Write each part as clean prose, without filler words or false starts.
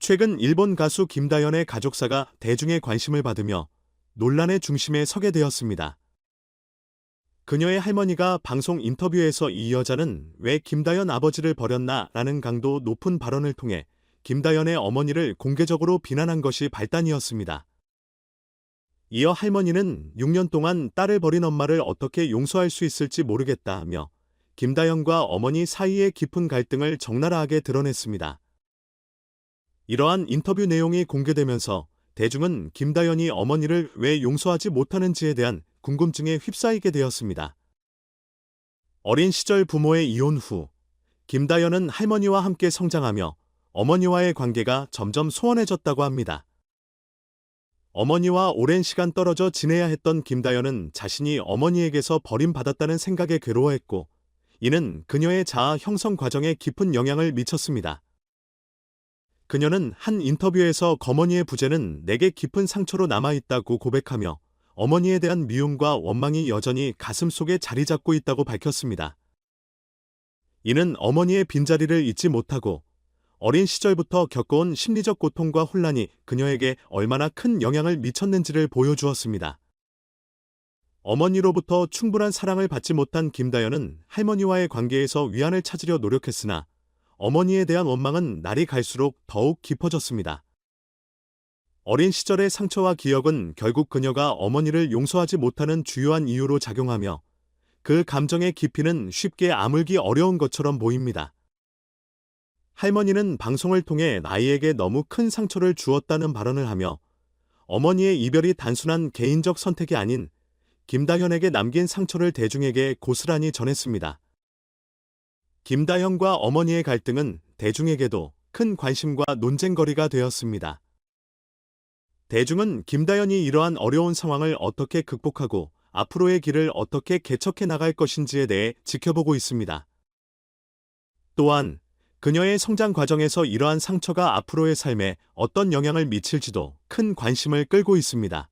최근 일본 가수 김다연의 가족사가 대중의 관심을 받으며 논란의 중심에 서게 되었습니다. 그녀의 할머니가 방송 인터뷰에서 이 여자는 왜 김다연 아버지를 버렸나 라는 강도 높은 발언을 통해 김다연의 어머니를 공개적으로 비난한 것이 발단이었습니다. 이어 할머니는 6년 동안 딸을 버린 엄마를 어떻게 용서할 수 있을지 모르겠다 하며 김다연과 어머니 사이의 깊은 갈등을 적나라하게 드러냈습니다. 이러한 인터뷰 내용이 공개되면서 대중은 김다연이 어머니를 왜 용서하지 못하는지에 대한 궁금증에 휩싸이게 되었습니다. 어린 시절 부모의 이혼 후 김다연은 할머니와 함께 성장하며 어머니와의 관계가 점점 소원해졌다고 합니다. 어머니와 오랜 시간 떨어져 지내야 했던 김다연은 자신이 어머니에게서 버림받았다는 생각에 괴로워했고, 이는 그녀의 자아 형성 과정에 깊은 영향을 미쳤습니다. 그녀는 한 인터뷰에서 거머니의 부재는 내게 깊은 상처로 남아있다고 고백하며 어머니에 대한 미움과 원망이 여전히 가슴속에 자리 잡고 있다고 밝혔습니다. 이는 어머니의 빈자리를 잊지 못하고 어린 시절부터 겪어온 심리적 고통과 혼란이 그녀에게 얼마나 큰 영향을 미쳤는지를 보여주었습니다. 어머니로부터 충분한 사랑을 받지 못한 김다연은 할머니와의 관계에서 위안을 찾으려 노력했으나 어머니에 대한 원망은 날이 갈수록 더욱 깊어졌습니다. 어린 시절의 상처와 기억은 결국 그녀가 어머니를 용서하지 못하는 주요한 이유로 작용하며 그 감정의 깊이는 쉽게 아물기 어려운 것처럼 보입니다. 할머니는 방송을 통해 아이에게 너무 큰 상처를 주었다는 발언을 하며 어머니의 이별이 단순한 개인적 선택이 아닌 김다연에게 남긴 상처를 대중에게 고스란히 전했습니다. 김다연과 어머니의 갈등은 대중에게도 큰 관심과 논쟁거리가 되었습니다. 대중은 김다연이 이러한 어려운 상황을 어떻게 극복하고 앞으로의 길을 어떻게 개척해 나갈 것인지에 대해 지켜보고 있습니다. 또한 그녀의 성장 과정에서 이러한 상처가 앞으로의 삶에 어떤 영향을 미칠지도 큰 관심을 끌고 있습니다.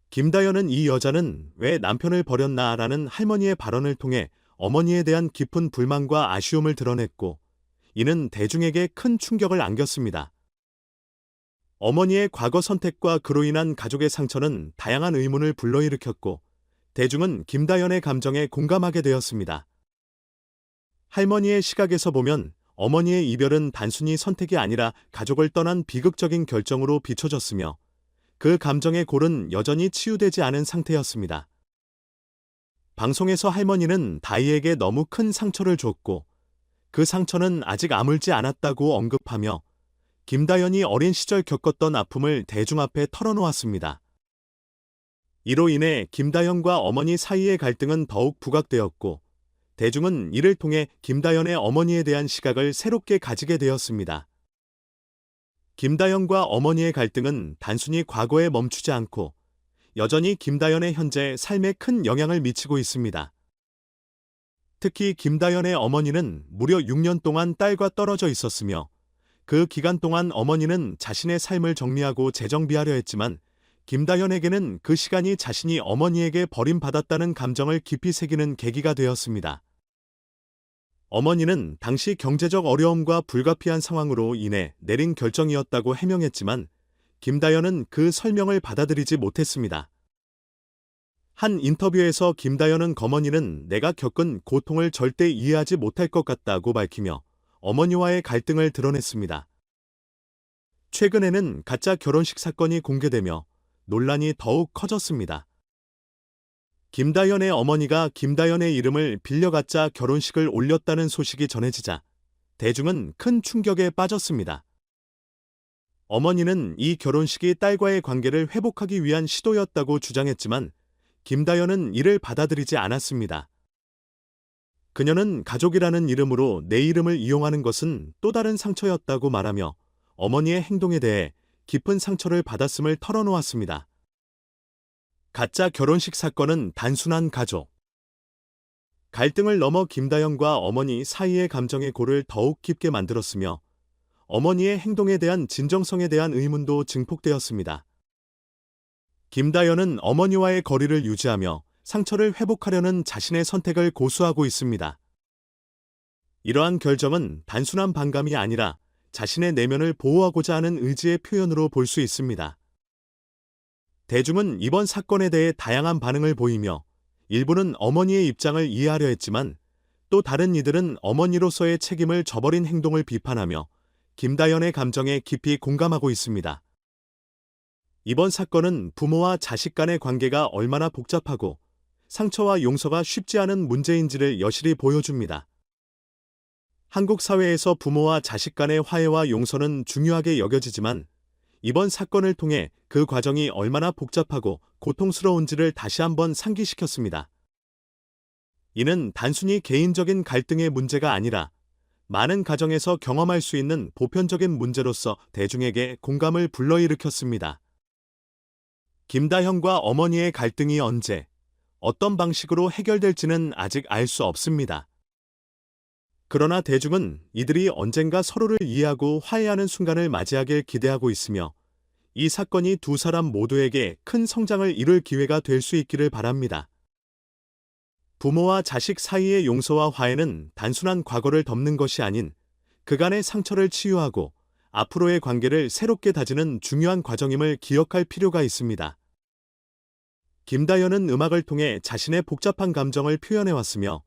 김다연은 이 여자는 왜 남편을 버렸나 라는 할머니의 발언을 통해 어머니에 대한 깊은 불만과 아쉬움을 드러냈고, 이는 대중에게 큰 충격을 안겼습니다. 어머니의 과거 선택과 그로 인한 가족의 상처는 다양한 의문을 불러일으켰고, 대중은 김다연의 감정에 공감하게 되었습니다. 할머니의 시각에서 보면 어머니의 이별은 단순히 선택이 아니라 가족을 떠난 비극적인 결정으로 비춰졌으며, 그 감정의 골은 여전히 치유되지 않은 상태였습니다. 방송에서 할머니는 다이에게 너무 큰 상처를 줬고 그 상처는 아직 아물지 않았다고 언급하며 김다연이 어린 시절 겪었던 아픔을 대중 앞에 털어놓았습니다. 이로 인해 김다연과 어머니 사이의 갈등은 더욱 부각되었고 대중은 이를 통해 김다연의 어머니에 대한 시각을 새롭게 가지게 되었습니다. 김다연과 어머니의 갈등은 단순히 과거에 멈추지 않고 여전히 김다연의 현재 삶에 큰 영향을 미치고 있습니다. 특히 김다연의 어머니는 무려 6년 동안 딸과 떨어져 있었으며 그 기간 동안 어머니는 자신의 삶을 정리하고 재정비하려 했지만 김다연에게는 그 시간이 자신이 어머니에게 버림받았다는 감정을 깊이 새기는 계기가 되었습니다. 어머니는 당시 경제적 어려움과 불가피한 상황으로 인해 내린 결정이었다고 해명했지만 김다연은 그 설명을 받아들이지 못했습니다. 한 인터뷰에서 김다연은 거머니는 내가 겪은 고통을 절대 이해하지 못할 것 같다고 밝히며 어머니와의 갈등을 드러냈습니다. 최근에는 가짜 결혼식 사건이 공개되며 논란이 더욱 커졌습니다. 김다연의 어머니가 김다연의 이름을 빌려 가짜 결혼식을 올렸다는 소식이 전해지자 대중은 큰 충격에 빠졌습니다. 어머니는 이 결혼식이 딸과의 관계를 회복하기 위한 시도였다고 주장했지만 김다연은 이를 받아들이지 않았습니다. 그녀는 가족이라는 이름으로 내 이름을 이용하는 것은 또 다른 상처였다고 말하며 어머니의 행동에 대해 깊은 상처를 받았음을 털어놓았습니다. 가짜 결혼식 사건은 단순한 가족 갈등을 넘어 김다연과 어머니 사이의 감정의 골을 더욱 깊게 만들었으며 어머니의 행동에 대한 진정성에 대한 의문도 증폭되었습니다. 김다연은 어머니와의 거리를 유지하며 상처를 회복하려는 자신의 선택을 고수하고 있습니다. 이러한 결정은 단순한 반감이 아니라 자신의 내면을 보호하고자 하는 의지의 표현으로 볼 수 있습니다. 대중은 이번 사건에 대해 다양한 반응을 보이며 일부는 어머니의 입장을 이해하려 했지만 또 다른 이들은 어머니로서의 책임을 저버린 행동을 비판하며 김다연의 감정에 깊이 공감하고 있습니다. 이번 사건은 부모와 자식 간의 관계가 얼마나 복잡하고 상처와 용서가 쉽지 않은 문제인지를 여실히 보여줍니다. 한국 사회에서 부모와 자식 간의 화해와 용서는 중요하게 여겨지지만 이번 사건을 통해 그 과정이 얼마나 복잡하고 고통스러운지를 다시 한번 상기시켰습니다. 이는 단순히 개인적인 갈등의 문제가 아니라 많은 가정에서 경험할 수 있는 보편적인 문제로서 대중에게 공감을 불러일으켰습니다. 김다현과 어머니의 갈등이 언제, 어떤 방식으로 해결될지는 아직 알 수 없습니다. 그러나 대중은 이들이 언젠가 서로를 이해하고 화해하는 순간을 맞이하길 기대하고 있으며 이 사건이 두 사람 모두에게 큰 성장을 이룰 기회가 될 수 있기를 바랍니다. 부모와 자식 사이의 용서와 화해는 단순한 과거를 덮는 것이 아닌 그간의 상처를 치유하고 앞으로의 관계를 새롭게 다지는 중요한 과정임을 기억할 필요가 있습니다. 김다연은 음악을 통해 자신의 복잡한 감정을 표현해왔으며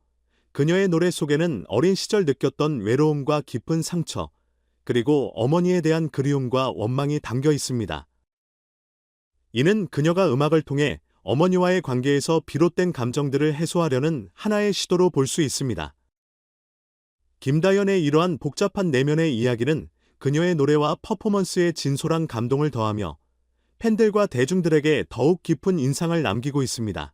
그녀의 노래 속에는 어린 시절 느꼈던 외로움과 깊은 상처, 그리고 어머니에 대한 그리움과 원망이 담겨 있습니다. 이는 그녀가 음악을 통해 어머니와의 관계에서 비롯된 감정들을 해소하려는 하나의 시도로 볼 수 있습니다. 김다연의 이러한 복잡한 내면의 이야기는 그녀의 노래와 퍼포먼스에 진솔한 감동을 더하며 팬들과 대중들에게 더욱 깊은 인상을 남기고 있습니다.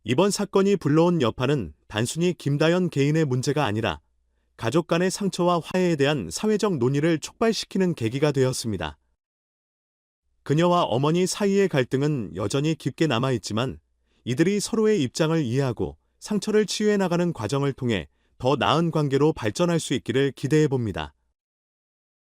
이번 사건이 불러온 여파는 단순히 김다연 개인의 문제가 아니라 가족 간의 상처와 화해에 대한 사회적 논의를 촉발시키는 계기가 되었습니다. 그녀와 어머니 사이의 갈등은 여전히 깊게 남아있지만 이들이 서로의 입장을 이해하고 상처를 치유해 나가는 과정을 통해 더 나은 관계로 발전할 수 있기를 기대해 봅니다.